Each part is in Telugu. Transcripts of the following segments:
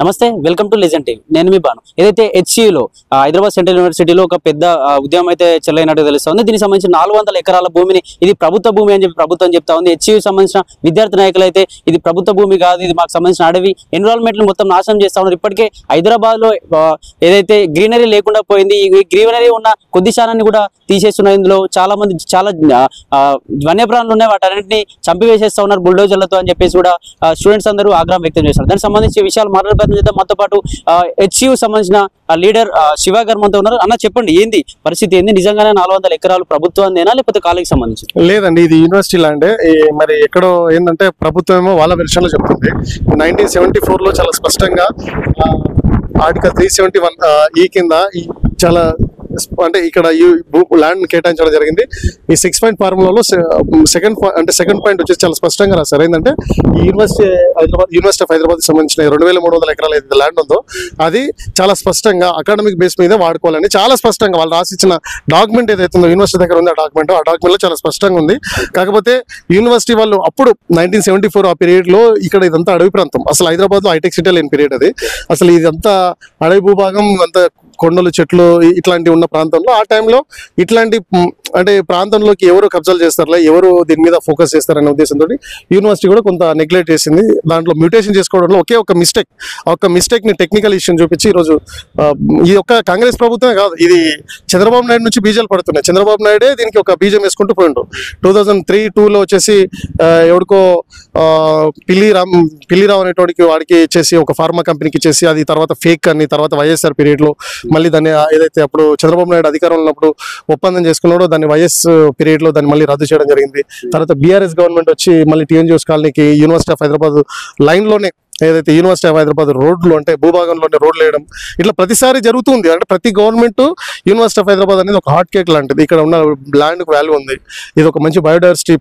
నమస్తే, వెల్కమ్ టు లెజెండ్ టీవీ. నేను మీ బాను. ఏదైతే హెచ్సియులో హైదరాబాద్ సెంట్రల్ యూనివర్సిటీలో ఒక పెద్ద ఉద్యమం అయితే చెల్లైనట్టు తెలుస్తుంది. దీనికి సంబంధించి 400 ఎకరాల భూమిని ఇది ప్రభుత్వ భూమి అని చెప్పి ప్రభుత్వం చెప్తా ఉంది. హెచ్సియు సంబంధించిన విద్యార్థి నాయకులు అయితే ఇది ప్రభుత్వ భూమి కాదు, ఇది మాకు సంబంధించిన అడవి, ఎన్విరాన్మెంట్ మొత్తం నాశనం చేస్తా ఉన్నారు. ఇప్పటికే హైదరాబాద్ లో ఏదైతే గ్రీనరీ లేకుండా పోయింది, ఈ గ్రీనరీ ఉన్న కొద్ది శానాన్ని కూడా తీసేస్తున్నారు. ఇందులో చాలా మంది వన్యప్రాణులు ఉన్నాయి, వాటన్నింటినీ చంపివేసేస్తా ఉన్నారు బుల్డోజర్లతో అని చెప్పేసి కూడా స్టూడెంట్స్ అందరూ ఆగ్రహం వ్యక్తం చేస్తారు. దానికి సంబంధించి విషయాలు మాట్లాడే చేద్దాం. మనతో పాటు హెచ్సియు సంబంధించిన లీడర్ శివ గారు మనతో ఉన్నారు. అన్న, చెప్పండి, ఏంది పరిస్థితి, ఏంది? నిజంగానే 400 ఎకరాలు ప్రభుత్వాన్నేనా లేకపోతే కాలేజీకి సంబంధించి? లేదండి, ఇది యూనివర్సిటీ ల్యాండ్. మరి ఎక్కడో ఏంటంటే ప్రభుత్వం ఏమో వాళ్ళ వెర్షన్ లో చెప్తుంది. 1974 లో చాలా స్పష్టంగా ఆర్టికల్ 371 ఈ కింద చాలా అంటే ఇక్కడ ఈ ల్యాండ్ కేటాయించడం జరిగింది. ఈ 6 పాయింట్ ఫార్ములాలో సెకండ్ పాయింట్ వచ్చేసి చాలా స్పష్టంగా రాశారు. ఏంటంటే ఈ యూనివర్సిటీ ఆఫ్ హైదరాబాద్ సంబంధించిన 2300 ఎకరాల ఏదైతే ల్యాండ్ ఉందో అది చాలా స్పష్టంగా అకాడమిక్ బేస్ మీద వాడుకోవాలని చాలా స్పష్టంగా వాళ్ళు రాసిచ్చిన డాక్యుమెంట్ ఏదైతే ఉందో యూనివర్సిటీ దగ్గర ఉంది, ఆ డాక్యుమెంట్ లో చాలా స్పష్టంగా ఉంది. కాకపోతే యూనివర్సిటీ వాళ్ళు అప్పుడు 1974 ఆ పీరియడ్ లో ఇక్కడ ఇదంతా అడవి ప్రాంతం, అసలు హైదరాబాద్ లో హైటెక్ సిటీ లేని పీరియడ్ అది. అసలు ఇదంతా అడవి భూభాగం, అంతా కొండలు చెట్లు ఇట్లాంటివి ఉన్న ప్రాంతంలో ఆ టైంలో ఇట్లాంటి అంటే ప్రాంతంలోకి ఎవరు కబ్జాలు చేస్తారులే, ఎవరు దీని మీద ఫోకస్ చేస్తారనే ఉద్దేశంతో యూనివర్సిటీ కూడా కొంత నెగ్లెక్ట్ చేసింది. దాంట్లో మ్యూటేషన్ చేసుకోవడంలో ఒక మిస్టేక్ ని టెక్నికల్ ఇష్యూని చూపించి ఈరోజు ఈ యొక్క కాంగ్రెస్ ప్రభుత్వమే కాదు, ఇది చంద్రబాబు నాయుడు నుంచి బీజాలు పడుతున్నాయి. చంద్రబాబు నాయుడే దీనికి ఒక బీజం వేసుకుంటూ పోయిండు. 2003-2లో వచ్చేసి ఎవరికో పిల్లిరావు అనేటోడికి వాడికి ఇచ్చేసి ఒక ఫార్మా కంపెనీకి ఇచ్చేసి అది తర్వాత ఫేక్ అని, తర్వాత వైఎస్ఆర్ పీరియడ్ లో మళ్ళీ దాన్ని ఏదైతే అప్పుడు చంద్రబాబు నాయుడు అధికారంలో ఉన్నప్పుడు ఒప్పందం చేసుకున్నాడో దాన్ని వైఎస్ పీరియడ్ లో దాన్ని మళ్ళీ రద్దు చేయడం జరిగింది. తర్వాత బీఆర్ఎస్ గవర్నమెంట్ వచ్చి మళ్ళీ టీఎన్జిఓస్ కాలనీకి యూనివర్సిటీ ఆఫ్ హైదరాబాద్ లైన్ లోనే ఏదైతే యూనివర్సిటీ ఆఫ్ హైదరాబాద్ రోడ్లు అంటే భూభాగంలోనే రోడ్లు వేయడం ఇట్లా ప్రతిసారి జరుగుతుంది. అంటే ప్రతి గవర్నమెంట్ యూనివర్సిటీ ఆఫ్ హైదరాబాద్ అనేది ఒక హాట్ కేక్ లాంటిది. ఇక్కడ ఉన్న ల్యాండ్ వాల్యూ ఉంది, ఇది ఒక మంచి బయోడైవర్సిటీ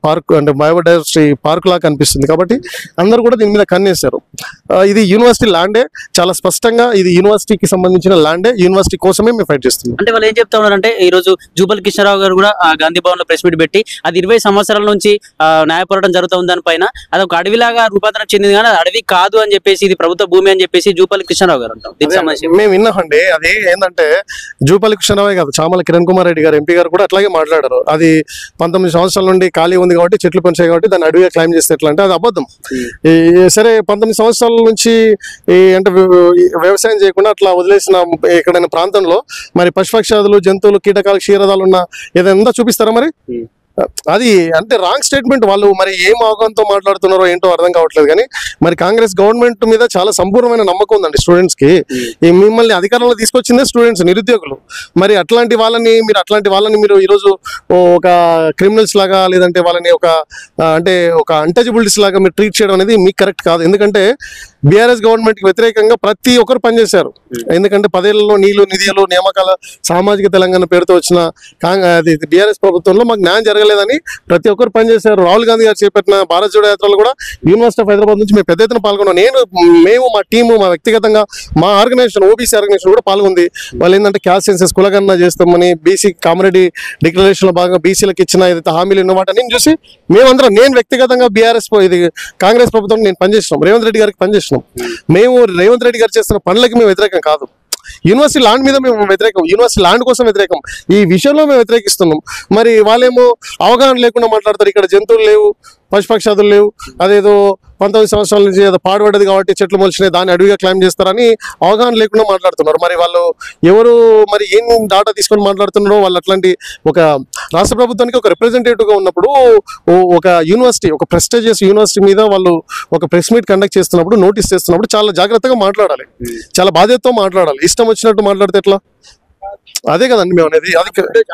పార్క్ లాగా కనిపిస్తుంది. కాబట్టి అందరూ కూడా దీని మీద కన్నేశారు. ఇది యూనివర్సిటీ ల్యాండే, చాలా స్పష్టంగా ఇది యూనివర్సిటీకి సంబంధించిన ల్యాండే, యూనివర్సిటీ కోసమే మేము ఫైట్ చేస్తున్నాం. అంటే వాళ్ళు ఏం చెప్తా ఉన్నారంటే ఈ రోజు జూపల్లి కృష్ణారావు గారు కూడా గాంధీ భవన్ లో ప్రెస్ మీట్ పెట్టి అది 20 సంవత్సరాల నుంచి న్యాయ పోరాటం జరుగుతుంది, దానిపైన అది ఒక అడవిలాగా రూపాంతరం చెందింది కానీ అది అడవి కాదు అని చెప్పేసి, ఇది ప్రభుత్వ భూమి అని చెప్పేసి జూపల్లి కృష్ణారావు గారు అంటాం. మేము విన్నామండి. అది ఏంటంటే జూపల్లి కృష్ణారావు కాదు, చామల కిరణ్ కుమార్ రెడ్డి గారు ఎంపీ గారు కూడా అట్లాగే మాట్లాడారు. అది 19 సంవత్సరాల నుండి ఖాళీ ఉంది కాబట్టి, చెట్లు పెంచాయి కాబట్టి దాన్ని అడవిగా క్లైమ్ చేస్తే ఎట్లా అంటే అది అబద్ధం. సరే, 19 సంవత్సరాల నుంచి అంటే వ్యవసాయం చేయకుండా అట్లా వదిలేసిన ఎక్కడైనా ప్రాంతంలో మరి పశుపక్షాదులు, జంతువులు, కీటకాలు, క్షీరదాలు ఉన్న ఏదైనా చూపిస్తారా? మరి అది అంటే రాంగ్ స్టేట్మెంట్. వాళ్ళు మరి ఏం అవగాహనతో మాట్లాడుతున్నారో ఏంటో అర్థం కావట్లేదు. కానీ మరి కాంగ్రెస్ గవర్నమెంట్ మీద చాలా సంపూర్ణమైన నమ్మకం ఉందండి స్టూడెంట్స్ కి. మిమ్మల్ని అధికారంలో తీసుకొచ్చిందే స్టూడెంట్స్, నిరుద్యోగులు. మరి అట్లాంటి వాళ్ళని మీరు ఈరోజు ఒక క్రిమినల్స్ లాగా, లేదంటే వాళ్ళని ఒక అన్టచబిలిటీస్ లాగా మీరు ట్రీట్ చేయడం అనేది మీకు కరెక్ట్ కాదు. ఎందుకంటే బీఆర్ఎస్ గవర్నమెంట్ కి వ్యతిరేకంగా ప్రతి ఒక్కరు పనిచేశారు. ఎందుకంటే 10 ఏళ్లలో నీళ్లు, నిధులు, నియామకాల సామాజిక తెలంగాణ పేరుతో వచ్చిన బీఆర్ఎస్ ప్రభుత్వంలో మాకు న్యాయం జరగలేదని ప్రతి ఒక్కరు పనిచేశారు. రాహుల్ గాంధీ గారు చేపట్టిన భారత్ జోడో యాత్రలో కూడా యూనివర్సిటీ ఆఫ్ హైదరాబాద్ నుంచి మేము పెద్ద ఎత్తున పాల్గొన్నాం. మేము మా టీము, మా వ్యక్తిగతంగా మా ఆర్గనైజేషన్, ఓబీసీ ఆర్గనైజేషన్ కూడా పాల్గొంది. వాళ్ళు ఏంటంటే క్యాస్ట్ సెన్సెస్ కులగణన చేస్తామని, బీసీ కామరెడ్డి డిక్లరేషన్ లో భాగంగా బీసీలకు ఇచ్చిన ఏదైతే హామీలు ఉన్న వాటిని చూసి మేమందరం, నేను వ్యక్తిగతంగా ఇది కాంగ్రెస్ ప్రభుత్వం నేను పనిచేసినాం, రేవంత్ రెడ్డి గారికి పనిచేసినాం. మేము రేవంత్ రెడ్డి గారు చేస్తున్న పనులకి మేము వ్యతిరేకం కాదు, యూనివర్సిటీ ల్యాండ్ మీద మేము వ్యతిరేకం, యూనివర్సిటీ ల్యాండ్ కోసం వ్యతిరేకం, ఈ విషయంలో మేము వ్యతిరేకిస్తున్నాం. మరి వాళ్ళేమో అవగాహన లేకుండా మాట్లాడతారు. ఇక్కడ జంతువులు లేవు, పశుపక్షాదులు లేవు, అదేదో 19 సంవత్సరాల నుంచి ఏదో పాడుపడ్డది కాబట్టి చెట్లు మొలిచినాయి, దాన్ని అడవిగా క్లైమ్ చేస్తారని అవగాహన లేకుండా మాట్లాడుతున్నారు. మరి వాళ్ళు ఎవరు, మరి ఏం డాటా తీసుకొని మాట్లాడుతున్నారో వాళ్ళు. అట్లాంటి ఒక రాష్ట్ర ప్రభుత్వానికి ఒక రిప్రజెంటేటివ్ గా ఉన్నప్పుడు ఒక యూనివర్సిటీ, ఒక ప్రెస్టీజియస్ యూనివర్సిటీ మీద వాళ్ళు ఒక ప్రెస్ మీట్ కండక్ట్ చేస్తున్నప్పుడు, నోటీస్ చేస్తున్నప్పుడు చాలా జాగ్రత్తగా మాట్లాడాలి, చాలా బాధ్యతతో మాట్లాడాలి. ఇష్టం వచ్చినట్టు మాట్లాడితే ఎట్లా? అదే కదండి మేము అనేది.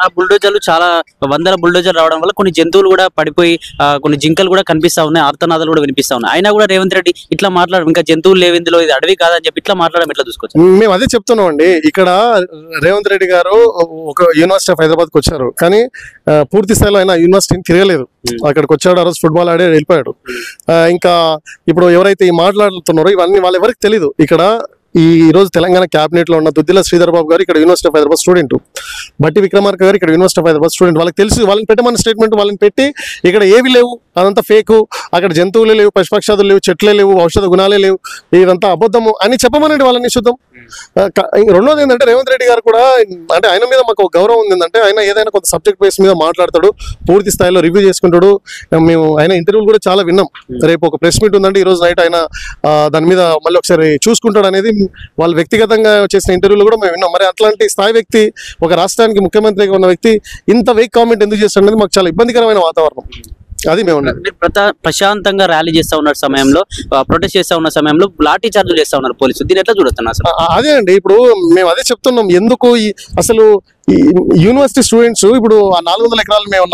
ఆ బుల్డోజర్లు చాలా వందల బుల్డోజర్ రావడం వల్ల కొన్ని జంతువులు కూడా పడిపోయి, కొన్ని జింకలు కూడా కనిపిస్తా ఉన్నాయి, ఆర్తనాదాలు కూడా వినిపిస్తా ఉన్నాయి. అయినా కూడా రేవంత్ రెడ్డి ఇట్లా మాట్లాడడం, ఇంకా జంతువులు లేవు ఇందులో, ఇది అడవి కాదని చెప్పి ఇట్లా మాట్లాడడం ఎట్లా చూసుకోవచ్చు? మేము అదే చెప్తున్నాం అండి. ఇక్కడ రేవంత్ రెడ్డి గారు ఒక యూనివర్సిటీ ఆఫ్ హైదరాబాద్ కి వచ్చారు, కానీ పూర్తి స్థాయిలో ఆయన యూనివర్సిటీని తిరగలేదు. అక్కడికి వచ్చాడు, ఆ రోజు ఫుట్బాల్ ఆడే వెళ్ళిపోయాడు. ఇంకా ఇప్పుడు ఎవరైతే ఈ మాట్లాడుతున్నారో ఇవన్నీ వాళ్ళు ఎవరికి తెలీదు. ఇక్కడ ఈ రోజు తెలంగాణ క్యాబినెట్ లో ఉన్న దుద్దిల శ్రీధర్ బాబు గారు ఇక్కడ యూనివర్సిటీ ఆఫ్ హైదరాబాద్ స్టూడెంట్, బట్టి విక్రమార్క గారు ఇక్కడ యూనివర్సిటీ ఆఫ్ హైదరాబాద్ స్టూడెంట్. వాళ్ళకి తెలుసు, వాళ్ళని పెట్టమని స్టేట్మెంట్ వాళ్ళని పెట్టి ఇక్కడ ఏవి లేవు, అదంతా ఫేకు, అక్కడ జంతువులే లేవు, పశుపక్షాదులు లేవు, చెట్లే లేవు, ఔషధ గుణాలే లేవు, ఇదంతా అబద్ధము అని చెప్పమనండి వాళ్ళని శుద్ధం. రెండోది ఏంటంటే రేవంత్ రెడ్డి గారు కూడా అంటే ఆయన మీద మాకు గౌరవం ఉంది. ఏంటంటే ఆయన ఏదైనా కొంత సబ్జెక్ట్ బేస్ మీద మాట్లాడతాడు, పూర్తి స్థాయిలో రివ్యూ చేసుకుంటాడు. మేము ఆయన ఇంటర్వ్యూలు కూడా చాలా విన్నాం. రేపు ఒక ప్రెస్ మీట్ ఉందంటే ఈ రోజు నైట్ ఆయన దాని మీద మళ్ళీ ఒకసారి చూసుకుంటాడు అనేది వాళ్ళు వ్యక్తిగతంగా చేసిన ఇంటర్వ్యూలు కూడా మేము విన్నాం. మరి అట్లాంటి స్థాయి వ్యక్తి, ఒక రాష్ట్రానికి ముఖ్యమంత్రిగా ఉన్న వ్యక్తి ఇంత వెయిక్ కామెంట్ ఎందుకు చేస్తాడు అనేది మాకు చాలా ఇబ్బందికరమైన వాతావరణం. అది మేము ప్రశాంతంగా ర్యాలీ చేస్తా ఉన్న సమయంలో, ప్రొటెస్ట్ చేస్తా ఉన్న సమయంలో లాఠీ చార్జీలు చేస్తా ఉన్నారు పోలీసులు. దీన్ని ఎట్లా చూడొచ్చు అసలు? అదే అండి, ఇప్పుడు మేము అదే చెప్తున్నాం. ఎందుకు అసలు ఈ యూనివర్సిటీ స్టూడెంట్స్ ఇప్పుడు ఆ 400 ఎకరాలు మేము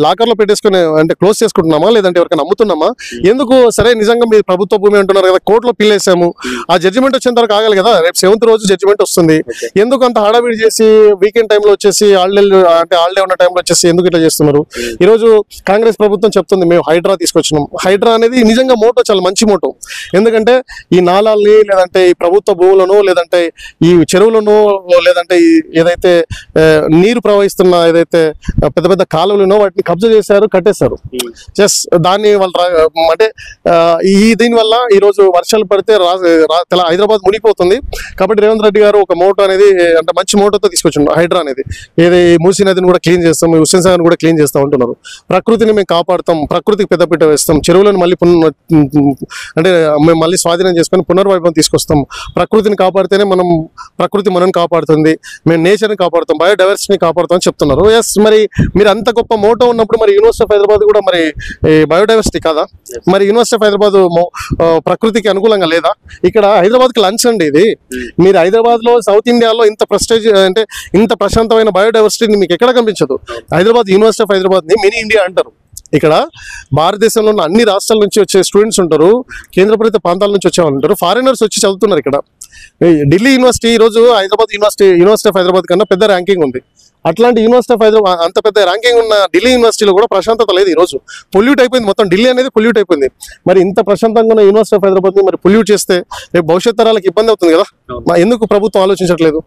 లాకర్లో పెట్టేసుకుని అంటే క్లోజ్ చేసుకుంటున్నామా, లేదంటే ఎవరికైనా నమ్ముతున్నామా? ఎందుకు? సరే నిజంగా మీరు ప్రభుత్వ భూమి అంటున్నారు కదా, కోర్టులో పిల్లేసాము, ఆ జడ్జిమెంట్ వచ్చేంత వరకు ఆగాలి కదా. రేపు 7th రోజు జడ్జిమెంట్ వస్తుంది. ఎందుకు అంత హడావిడి చేసి వీకెండ్ టైంలో వచ్చేసి హాలిడే ఉన్న టైంలో వచ్చేసి ఎందుకు ఇట్లా చేస్తున్నారు? ఈరోజు కాంగ్రెస్ ప్రభుత్వం చెప్తుంది మేము హైడ్రా తీసుకొచ్చినాం. హైడ్రా అనేది నిజంగా మోటో, చాలా మంచి మోటో. ఎందుకంటే ఈ నాలాల్ని, లేదంటే ఈ ప్రభుత్వ భూములను, లేదంటే ఈ చెరువులను, లేదంటే ఏదైతే నీరు ప్రవహిస్తున్న ఏదైతే పెద్ద పెద్ద కాలువలునో వాటిని కబ్జా చేశారు, కట్టేశారు. జస్ట్ దాన్ని వాళ్ళు అంటే దీనివల్ల ఈరోజు వర్షాలు పడితే హైదరాబాద్ మునిగిపోతుంది. కాబట్టి రేవంత్ రెడ్డి గారు ఒక మోటో అనేది అంటే మంచి మోటోతో తీసుకొచ్చిండు హైడ్రా అనేది. ఏది మూసీ నదిని కూడా క్లీన్ చేస్తాం, హుస్సేన్ సాగర్ని కూడా క్లీన్ చేస్తాం అంటున్నారు. ప్రకృతిని మేము కాపాడుతాం, ప్రకృతికి పెద్దపీట వేస్తాం, చెరువులను మళ్ళీ అంటే మేము మళ్ళీ స్వాధీనం చేసుకొని పునర్వైభవం తీసుకొస్తాం. ప్రకృతిని కాపాడితేనే ప్రకృతి మనం కాపాడుతుంది, మేము నేచర్ని కాపాడుతాం, బయోడైవర్సిటీని కాపాడుతాం అని చెప్తున్నారు. ఎస్, మరి మీరు అంత గొప్ప మోటో ఉన్నప్పుడు మరి యూనివర్సిటీ ఆఫ్ హైదరాబాద్ కూడా మరి బయోడైవర్సిటీ కాదా? మరి యూనివర్సిటీ ఆఫ్ హైదరాబాద్ ప్రకృతికి అనుకూలంగా లేదా? ఇక్కడ హైదరాబాద్కి లంచ్ అండి ఇది. మీరు హైదరాబాద్ లో, సౌత్ ఇండియాలో ఇంత ప్రెస్టేజ్ అంటే ఇంత ప్రశాంతమైన బయోడైవర్సిటీని మీకు ఎక్కడ కనిపించదు. హైదరాబాద్ యూనివర్సిటీ ఆఫ్ హైదరాబాద్ ని మినీ ఇండియా అంటారు. ఇక్కడ భారతదేశంలో ఉన్న అన్ని రాష్ట్రాల నుంచి వచ్చే స్టూడెంట్స్ ఉంటారు, కేంద్రపాలిత ప్రాంతాల నుంచి వచ్చే వాళ్ళు ఉంటారు, ఫారినర్స్ వచ్చి చదువుతున్నారు ఇక్కడ. ఢిల్లీ యూనివర్సిటీ ఈరోజు హైదరాబాద్ యూనివర్సిటీ ఆఫ్ హైదరాబాద్ కన్నా పెద్ద ర్యాంకింగ్ ఉంది. అట్లాంటి యూనివర్సిటీ ఆఫ్ హైదరాబాద్ అంత పెద్ద ర్యాంకింగ్ ఉన్న ఢిల్లీ యూనివర్సిటీలో కూడా ప్రశాంతత లేదు. ఈరోజు పొల్యూట్ అయిపోయింది, మొత్తం ఢిల్లీ అనేది పొల్యూట్ అయిపోయింది. మరి ఇంత ప్రశాంతంగా ఉన్న యూనివర్సిటీ ఆఫ్ హైదరాబాద్ ని మరి పొల్యూట్ చేస్తే రేపు భవిష్యత్ తరాలకు ఇబ్బంది అవుతుంది కదా. ఎందుకు ప్రభుత్వం ఆలోచించట్లేదు?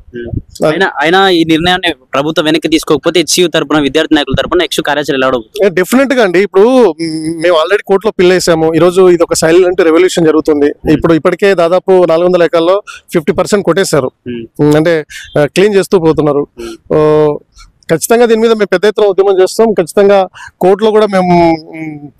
అయినా ఈ నిర్ణయాన్ని ప్రభుత్వం వెనక్కి తీసుకోకపోతే హెచ్యూ తరపున, విద్యార్థి నాయకుల తరపున నెక్స్ట్ కార్యాచరణ ఎలా? డెఫినెట్ గా అండి. ఇప్పుడు మేము ఆల్రెడీ కోర్టులో పిల్లేసాము. ఈ రోజు ఇది ఒక సైలెంట్ రెవల్యూషన్ జరుగుతుంది. ఇప్పటికే దాదాపు 400 ఎకరాల్లో 50% కొట్టేశారు, అంటే క్లీన్ చేస్తూ పోతున్నారు. ఖచ్చితంగా దీని మీద మేము పెద్ద ఎత్తున ఉద్యమం చేస్తాం. ఖచ్చితంగా కోర్టులో కూడా మేము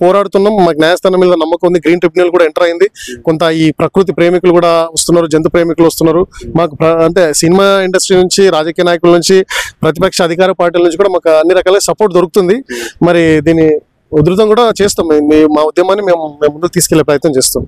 పోరాడుతున్నాం. మాకు న్యాయస్థానం మీద నమ్మకం ఉంది. గ్రీన్ ట్రిబ్యునల్ కూడా ఎంటర్ అయింది. కొంత ఈ ప్రకృతి ప్రేమికులు కూడా వస్తున్నారు, జంతు ప్రేమికులు వస్తున్నారు. మాకు అంటే సినిమా ఇండస్ట్రీ నుంచి, రాజకీయ నాయకుల నుంచి, ప్రతిపక్ష అధికార పార్టీల నుంచి కూడా మాకు అన్ని రకాల సపోర్ట్ దొరుకుతుంది. మరి దీన్ని ఉధృతం కూడా చేస్తాం. మా ఉద్యమాన్ని మేము ముందుకు తీసుకెళ్లే ప్రయత్నం చేస్తాం.